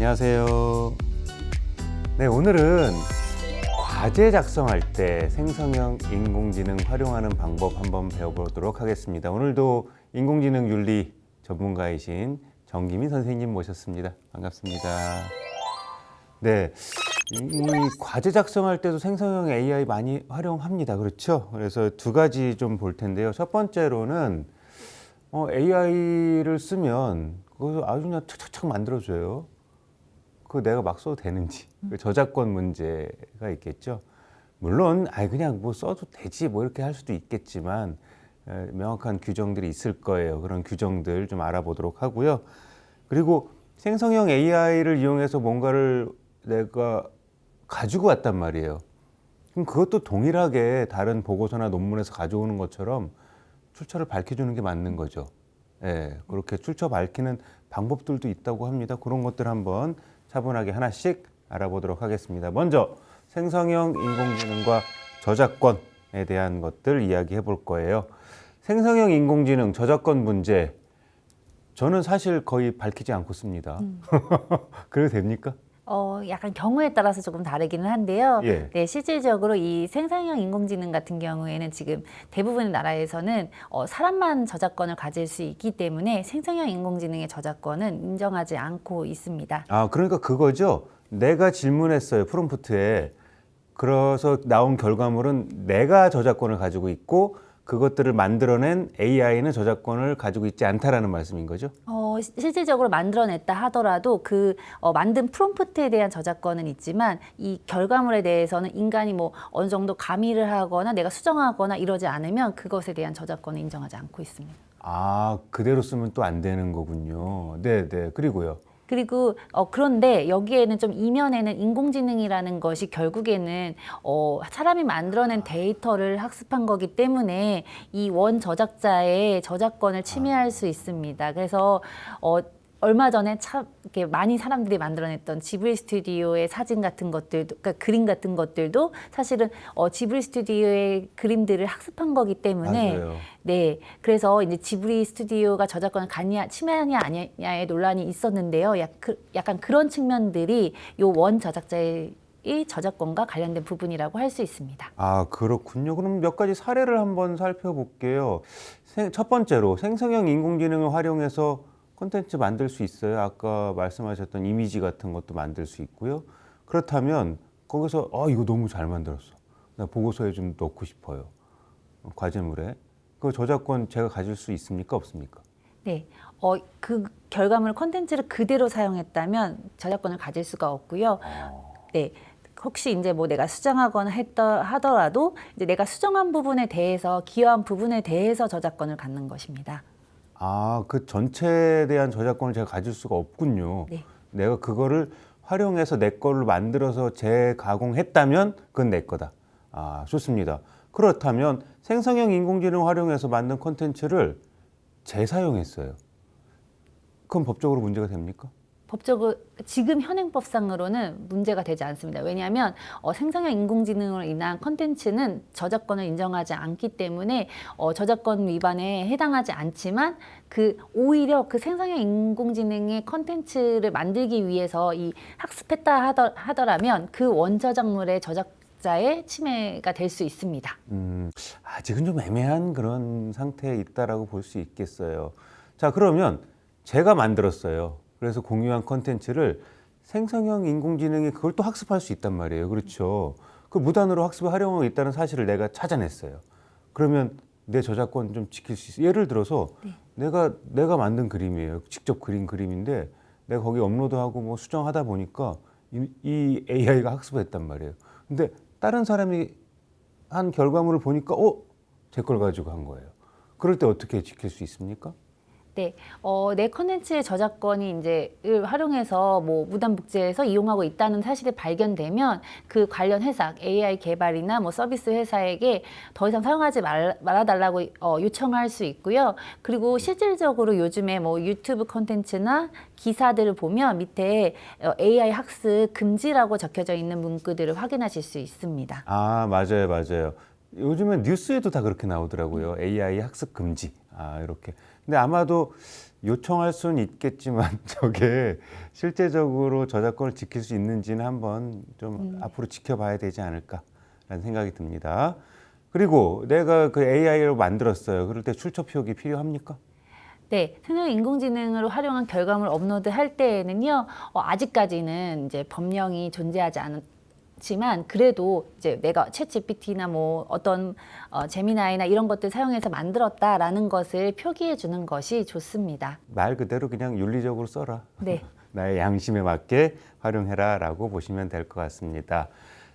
안녕하세요. 네, 오늘은 과제 작성할 때 생성형 인공지능 활용하는 방법 한번 배워보도록 하겠습니다. 오늘도 인공지능 윤리 전문가이신 정기민 선생님 모셨습니다. 반갑습니다. 네, 이 과제 작성할 때도 생성형 AI 많이 활용합니다. 그렇죠? 그래서 두 가지 좀 볼 텐데요. 첫 번째로는 AI를 쓰면 그거 아주 그냥 착착착 만들어줘요. 그거 내가 막 써도 되는지. 그 저작권 문제가 있겠죠. 물론 그냥 뭐 써도 되지 뭐 이렇게 할 수도 있겠지만 명확한 규정들이 있을 거예요. 그런 규정들 좀 알아보도록 하고요. 그리고 생성형 AI를 이용해서 뭔가를 내가 가지고 왔단 말이에요. 그럼 그것도 동일하게 다른 보고서나 논문에서 가져오는 것처럼 출처를 밝혀주는 게 맞는 거죠. 예, 그렇게 출처 밝히는 방법들도 있다고 합니다. 그런 것들 한번 차분하게 하나씩 알아보도록 하겠습니다. 먼저 생성형 인공지능과 저작권에 대한 것들 이야기해 볼 거예요. 생성형 인공지능 저작권 문제, 저는 사실 거의 밝히지 않고 씁니다. 그래도 됩니까? 약간 경우에 따라서 조금 다르기는 한데요. 예. 네, 실질적으로 이 생성형 인공지능 같은 경우에는 지금 대부분의 나라에서는 사람만 저작권을 가질 수 있기 때문에 생성형 인공지능의 저작권은 인정하지 않고 있습니다. 그러니까 그거죠. 내가 질문했어요, 프롬프트에. 그래서 나온 결과물은 내가 저작권을 가지고 있고 그것들을 만들어낸 AI는 저작권을 가지고 있지 않다라는 말씀인 거죠? 실질적으로 만들어냈다 하더라도 그 만든 프롬프트에 대한 저작권은 있지만 이 결과물에 대해서는 인간이 뭐 어느 정도 가미를 하거나 내가 수정하거나 이러지 않으면 그것에 대한 저작권을 인정하지 않고 있습니다. 그대로 쓰면 또 안 되는 거군요. 네. 그리고요. 그리고 그런데 여기에는 좀 이면에는 인공지능이라는 것이 결국에는 사람이 만들어낸 데이터를 학습한 거기 때문에 이 원 저작자의 저작권을 침해할 수 있습니다. 그래서 얼마 전에 참 이렇게 많이 사람들이 만들어냈던 지브리 스튜디오의 사진 같은 것들도, 그러니까 그림 같은 것들도 사실은 지브리 스튜디오의 그림들을 학습한 거기 때문에 맞아요. 네, 그래서 이제 지브리 스튜디오가 저작권을 침해하냐 아니냐의 논란이 있었는데요. 약간 그런 측면들이 요 원 저작자의 이 저작권과 관련된 부분이라고 할 수 있습니다. 그렇군요. 그럼 몇 가지 사례를 한번 살펴볼게요. 첫 번째로 생성형 인공지능을 활용해서 콘텐츠 만들 수 있어요. 아까 말씀하셨던 이미지 같은 것도 만들 수 있고요. 그렇다면 거기서 이거 너무 잘 만들었어. 나 보고서에 좀 넣고 싶어요. 과제물에. 그 저작권 제가 가질 수 있습니까? 없습니까? 네, 그 결과물 콘텐츠를 그대로 사용했다면 저작권을 가질 수가 없고요. 네. 혹시 이제 뭐 내가 수정하거나 하더라도 이제 내가 수정한 부분에 대해서 기여한 부분에 대해서 저작권을 갖는 것입니다. 그 전체에 대한 저작권을 제가 가질 수가 없군요. 네. 내가 그거를 활용해서 내 걸로 만들어서 재가공했다면 그건 내 거다. 좋습니다. 그렇다면 생성형 인공지능 활용해서 만든 콘텐츠를 재사용했어요. 그럼 법적으로 문제가 됩니까? 법적으로 지금 현행법상으로는 문제가 되지 않습니다. 왜냐하면 생성형 인공지능으로 인한 컨텐츠는 저작권을 인정하지 않기 때문에 저작권 위반에 해당하지 않지만 오히려 그 생성형 인공지능의 컨텐츠를 만들기 위해서 이 학습했다 하더라면 그 원저작물의 저작자의 침해가 될 수 있습니다. 아직은 좀 애매한 그런 상태에 있다라고 볼 수 있겠어요. 자, 그러면 제가 만들었어요. 그래서 공유한 콘텐츠를 생성형 인공지능이 그걸 또 학습할 수 있단 말이에요. 그렇죠. 그 무단으로 학습을 활용하고 있다는 사실을 내가 찾아냈어요. 그러면 내 저작권 좀 지킬 수 있어요. 예를 들어서 내가 만든 그림이에요. 직접 그린 그림인데 내가 거기 업로드하고 뭐 수정하다 보니까 이 AI가 학습을 했단 말이에요. 근데 다른 사람이 한 결과물을 보니까 제 걸 가지고 한 거예요. 그럴 때 어떻게 지킬 수 있습니까? 네, 내 컨텐츠의 저작권이 이제 활용해서 뭐 무단복제해서 이용하고 있다는 사실이 발견되면 그 관련 회사, AI 개발이나 뭐 서비스 회사에게 더 이상 사용하지 말아달라고 요청할 수 있고요. 그리고 실질적으로 요즘에 뭐 유튜브 컨텐츠나 기사들을 보면 밑에 AI 학습 금지라고 적혀져 있는 문구들을 확인하실 수 있습니다. 맞아요. 요즘엔 뉴스에도 다 그렇게 나오더라고요. AI 학습 금지. 이렇게. 근데 아마도 요청할 수는 있겠지만 저게 실제적으로 저작권을 지킬 수 있는지는 한번 좀 앞으로 지켜봐야 되지 않을까라는 생각이 듭니다. 그리고 내가 그 AI로 만들었어요. 그럴 때 출처 표기 필요합니까? 네, 생성형 인공지능으로 활용한 결과물 업로드할 때에는요, 아직까지는 이제 법령이 존재하지 않지만 그래도 이제 내가 챗GPT나 뭐 어떤 제미나이나 이런 것들 사용해서 만들었다라는 것을 표기해 주는 것이 좋습니다. 말 그대로 그냥 윤리적으로 써라. 네. 나의 양심에 맞게 활용해라라고 보시면 될 것 같습니다.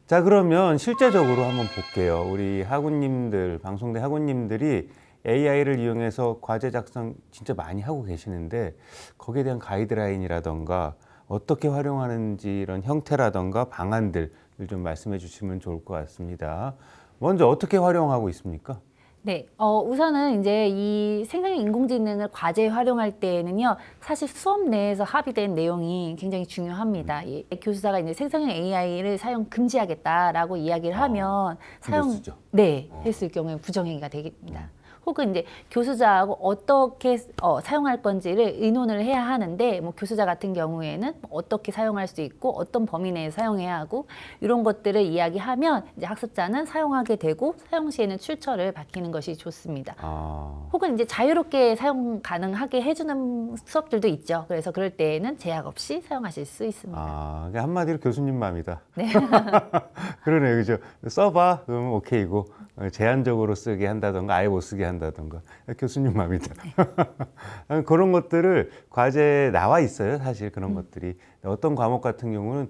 자, 그러면 실제적으로 한번 볼게요. 우리 학우님들, 방송대 학우님들이 AI를 이용해서 과제 작성 진짜 많이 하고 계시는데 거기에 대한 가이드라인이라던가 어떻게 활용하는지 이런 형태라던가 방안들을 좀 말씀해 주시면 좋을 것 같습니다. 먼저 어떻게 활용하고 있습니까? 네, 우선은 이제 이 생성형 인공지능을 과제에 활용할 때에는요, 사실 수업 내에서 합의된 내용이 굉장히 중요합니다. 이 교수자가 이제 생성형 AI를 사용 금지하겠다라고 이야기를 하면 사용, 쓰죠. 네, 했을 경우에 부정행위가 되겠습니다. 혹은 이제 교수자하고 어떻게 사용할 건지를 의논을 해야 하는데 뭐 교수자 같은 경우에는 어떻게 사용할 수 있고 어떤 범위 내에 사용해야 하고 이런 것들을 이야기하면 이제 학습자는 사용하게 되고 사용 시에는 출처를 밝히는 것이 좋습니다. 혹은 이제 자유롭게 사용 가능하게 해주는 수업들도 있죠. 그래서 그럴 때에는 제약 없이 사용하실 수 있습니다. 그러니까 한마디로 교수님 마음이다. 네. 그러네요, 그죠? 써봐, 그러면 오케이고 제한적으로 쓰게 한다던가 아예 못 쓰게 한다던가 교수님 마음이다. 그런 것들을 과제에 나와 있어요, 사실 그런 것들이. 어떤 과목 같은 경우는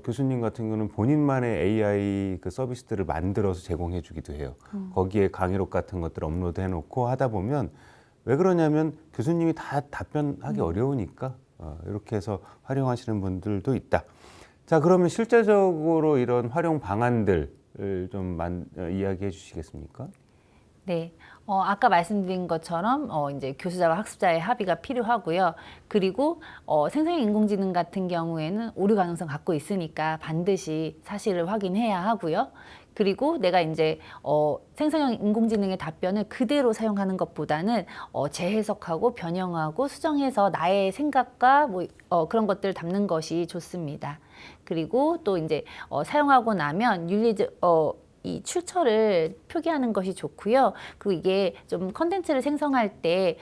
교수님 같은 경우는 본인만의 AI 그 서비스들을 만들어서 제공해 주기도 해요. 거기에 강의록 같은 것들 업로드 해놓고 하다 보면 왜 그러냐면 교수님이 다 답변하기 어려우니까 이렇게 해서 활용하시는 분들도 있다. 자, 그러면 실제적으로 이런 활용 방안들을 좀 이야기해 주시겠습니까? 네. 아까 말씀드린 것처럼 이제 교수자와 학습자의 합의가 필요하고요. 그리고 생성형 인공지능 같은 경우에는 오류 가능성 갖고 있으니까 반드시 사실을 확인해야 하고요. 그리고 내가 이제 생성형 인공지능의 답변을 그대로 사용하는 것보다는 재해석하고 변형하고 수정해서 나의 생각과 뭐 그런 것들을 담는 것이 좋습니다. 그리고 또 이제 사용하고 나면 이 출처를 표기하는 것이 좋고요. 그리고 이게 좀 컨텐츠를 생성할 때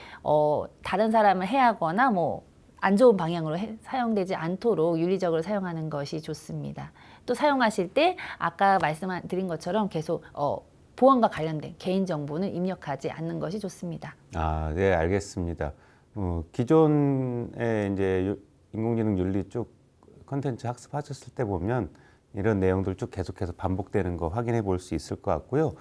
다른 사람을 해하거나 뭐 안 좋은 방향으로 사용되지 않도록 윤리적으로 사용하는 것이 좋습니다. 또 사용하실 때 아까 말씀드린 것처럼 계속 보안과 관련된 개인정보는 입력하지 않는 것이 좋습니다. 네, 알겠습니다. 기존에 이제 인공지능 윤리 쪽 컨텐츠 학습하셨을 때 보면 이런 내용들 쭉 계속해서 반복되는 거 확인해 볼 수 있을 것 같고요.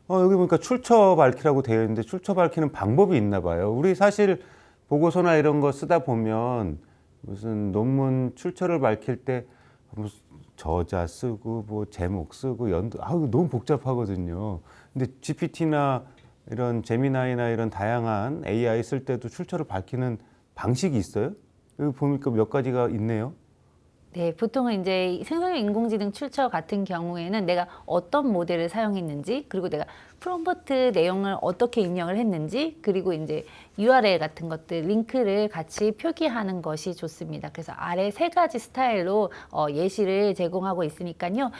여기 보니까 출처 밝히라고 되어 있는데 출처 밝히는 방법이 있나 봐요. 우리 사실 보고서나 이런 거 쓰다 보면 무슨 논문 출처를 밝힐 때 무슨 저자 쓰고 뭐 제목 쓰고 이거 너무 복잡하거든요. 근데 GPT나 이런 제미나이나 이런 다양한 AI 쓸 때도 출처를 밝히는 방식이 있어요? 여기 보니까 몇 가지가 있네요. 네, 보통은 이제 생성형 인공지능 출처 같은 경우에는 내가 어떤 모델을 사용했는지, 그리고 내가 프롬프트 내용을 어떻게 입력을 했는지, 그리고 이제 URL 같은 것들, 링크를 같이 표기하는 것이 좋습니다. 그래서 아래 3가지 스타일로 예시를 제공하고 있으니까요.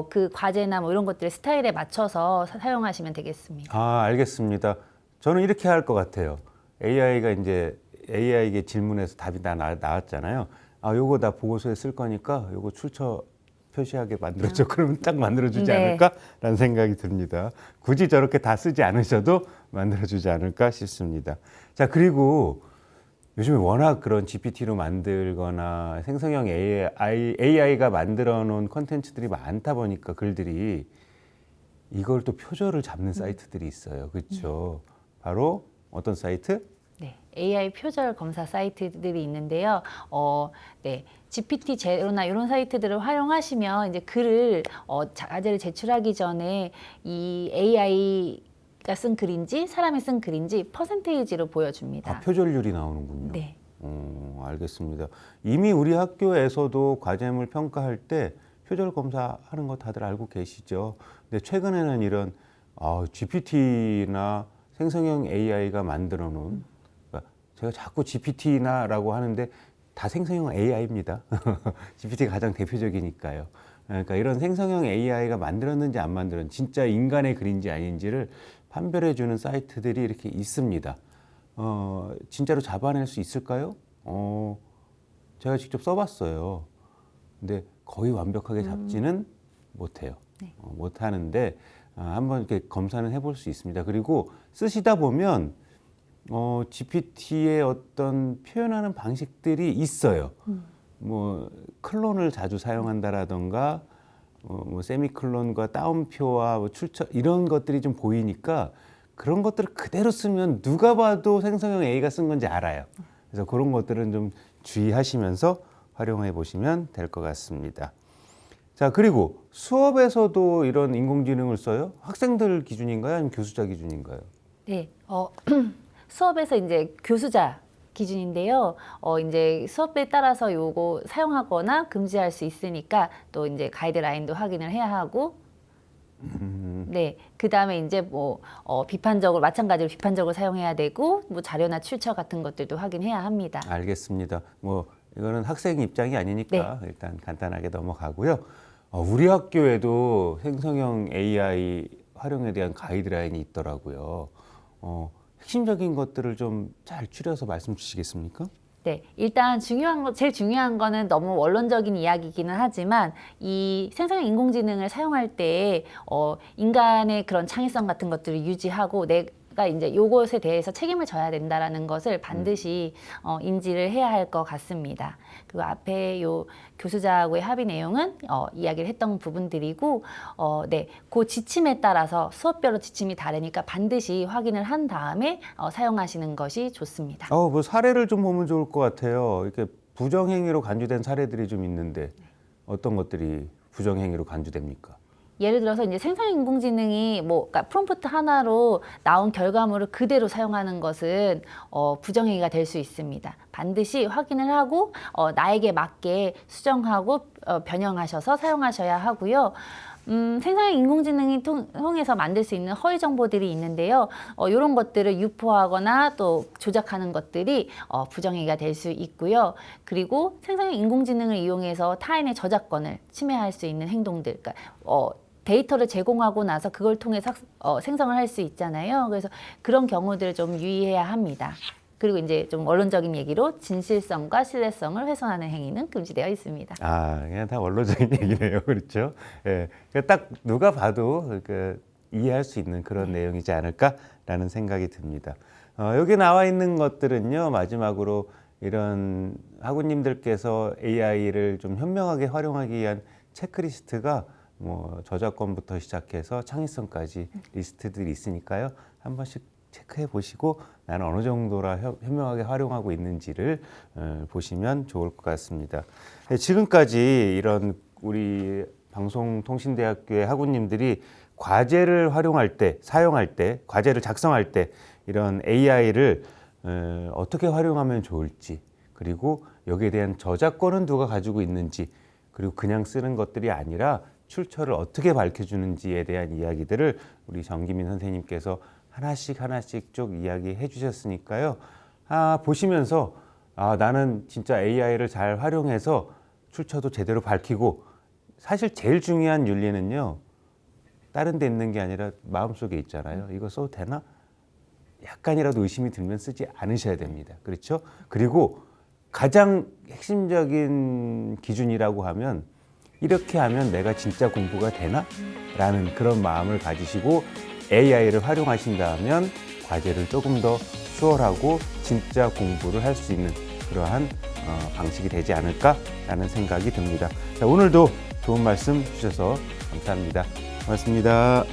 그 과제나 뭐 이런 것들 스타일에 맞춰서 사용하시면 되겠습니다. 알겠습니다. 저는 이렇게 할 것 같아요. AI에게 질문해서 답이 다 나왔잖아요. 요거 나 보고서에 쓸 거니까 요거 출처 표시하게 만들어줘. 그러면 딱 만들어주지 네. 않을까라는 생각이 듭니다. 굳이 저렇게 다 쓰지 않으셔도 만들어주지 않을까 싶습니다. 자, 그리고 요즘에 워낙 그런 GPT로 만들거나 생성형 AI가 만들어 놓은 콘텐츠들이 많다 보니까 글들이 이걸 또 표절을 잡는 사이트들이 있어요. 그렇죠? 바로 어떤 사이트? 네, AI 표절 검사 사이트들이 있는데요. 네, GPT 제로나 이런 사이트들을 활용하시면 이제 글을 과제를 제출하기 전에 이 AI가 쓴 글인지 사람이 쓴 글인지 퍼센테이지로 보여줍니다. 표절률이 나오는군요. 네. 알겠습니다. 이미 우리 학교에서도 과제물 평가할 때 표절 검사하는 거 다들 알고 계시죠? 근데 최근에는 이런 GPT나 생성형 AI가 만들어 놓은 제가 자꾸 GPT나라고 하는데 다 생성형 AI입니다. GPT가 가장 대표적이니까요. 그러니까 이런 생성형 AI가 만들었는지 안 만들었는지 진짜 인간의 글인지 아닌지를 판별해주는 사이트들이 이렇게 있습니다. 진짜로 잡아낼 수 있을까요? 제가 직접 써봤어요. 근데 거의 완벽하게 잡지는 못해요. 네. 못하는데 한번 이렇게 검사는 해볼 수 있습니다. 그리고 쓰시다 보면 GPT의 어떤 표현하는 방식들이 있어요. 뭐 클론을 자주 사용한다라던가 뭐 세미클론과 따옴표와 뭐 출처 이런 것들이 좀 보이니까 그런 것들을 그대로 쓰면 누가 봐도 생성형 A가 쓴 건지 알아요. 그래서 그런 것들은 좀 주의하시면서 활용해 보시면 될 것 같습니다. 자, 그리고 수업에서도 이런 인공지능을 써요? 학생들 기준인가요? 아니면 교수자 기준인가요? 네, 수업에서 이제 교수자 기준인데요. 이제 수업에 따라서 요거 사용하거나 금지할 수 있으니까 또 이제 가이드라인도 확인을 해야 하고, 네, 그 다음에 이제 뭐 비판적으로 마찬가지로 비판적으로 사용해야 되고, 뭐 자료나 출처 같은 것들도 확인해야 합니다. 알겠습니다. 뭐 이거는 학생 입장이 아니니까 일단 간단하게 넘어가고요. 우리 학교에도 생성형 AI 활용에 대한 가이드라인이 있더라고요. 핵심적인 것들을 좀 잘 추려서 말씀 주시겠습니까? 네, 일단 제일 중요한 거는 너무 원론적인 이야기이기는 하지만 이 생성형 인공지능을 사용할 때 인간의 그런 창의성 같은 것들을 유지하고 내가 이제 요것에 대해서 책임을 져야 된다라는 것을 반드시 인지를 해야 할 것 같습니다. 그리고 앞에 요 교수자하고의 합의 내용은 이야기를 했던 부분들이고, 네, 그 지침에 따라서 수업별로 지침이 다르니까 반드시 확인을 한 다음에 사용하시는 것이 좋습니다. 뭐 사례를 좀 보면 좋을 것 같아요. 이렇게 부정행위로 간주된 사례들이 좀 있는데 어떤 것들이 부정행위로 간주됩니까? 예를 들어서 이제 생성형 인공지능이 그러니까 프롬프트 하나로 나온 결과물을 그대로 사용하는 것은 부정행위가 될 수 있습니다. 반드시 확인을 하고 나에게 맞게 수정하고 변형하셔서 사용하셔야 하고요. 생성형 인공지능이 통해서 만들 수 있는 허위 정보들이 있는데요. 이런 것들을 유포하거나 또 조작하는 것들이 부정행위가 될 수 있고요. 그리고 생성형 인공지능을 이용해서 타인의 저작권을 침해할 수 있는 행동들, 그러니까 데이터를 제공하고 나서 그걸 통해서 생성을 할 수 있잖아요. 그래서 그런 경우들을 좀 유의해야 합니다. 그리고 이제 좀 원론적인 얘기로 진실성과 신뢰성을 훼손하는 행위는 금지되어 있습니다. 그냥 다 원론적인 얘기네요. 그렇죠? 예. 그러니까 딱 누가 봐도 이해할 수 있는 그런 내용이지 않을까라는 생각이 듭니다. 여기 나와 있는 것들은요, 마지막으로 이런 학우님들께서 AI를 좀 현명하게 활용하기 위한 체크리스트가 뭐 저작권부터 시작해서 창의성까지 리스트들이 있으니까요. 한 번씩 체크해 보시고 나는 어느 정도라 현명하게 활용하고 있는지를 보시면 좋을 것 같습니다. 지금까지 이런 우리 방송통신대학교의 학우님들이 과제를 활용할 때, 사용할 때, 과제를 작성할 때 이런 AI를 어떻게 활용하면 좋을지, 그리고 여기에 대한 저작권은 누가 가지고 있는지, 그리고 그냥 쓰는 것들이 아니라 출처를 어떻게 밝혀주는지에 대한 이야기들을 우리 정기민 선생님께서 하나씩 쭉 이야기해 주셨으니까요. 보시면서 나는 진짜 AI를 잘 활용해서 출처도 제대로 밝히고, 사실 제일 중요한 윤리는요, 다른 데 있는 게 아니라 마음속에 있잖아요. 이거 써도 되나? 약간이라도 의심이 들면 쓰지 않으셔야 됩니다. 그렇죠? 그리고 가장 핵심적인 기준이라고 하면 이렇게 하면 내가 진짜 공부가 되나? 라는 그런 마음을 가지시고 AI를 활용하신다면 과제를 조금 더 수월하고 진짜 공부를 할 수 있는 그러한 방식이 되지 않을까라는 생각이 듭니다. 자, 오늘도 좋은 말씀 주셔서 감사합니다. 고맙습니다.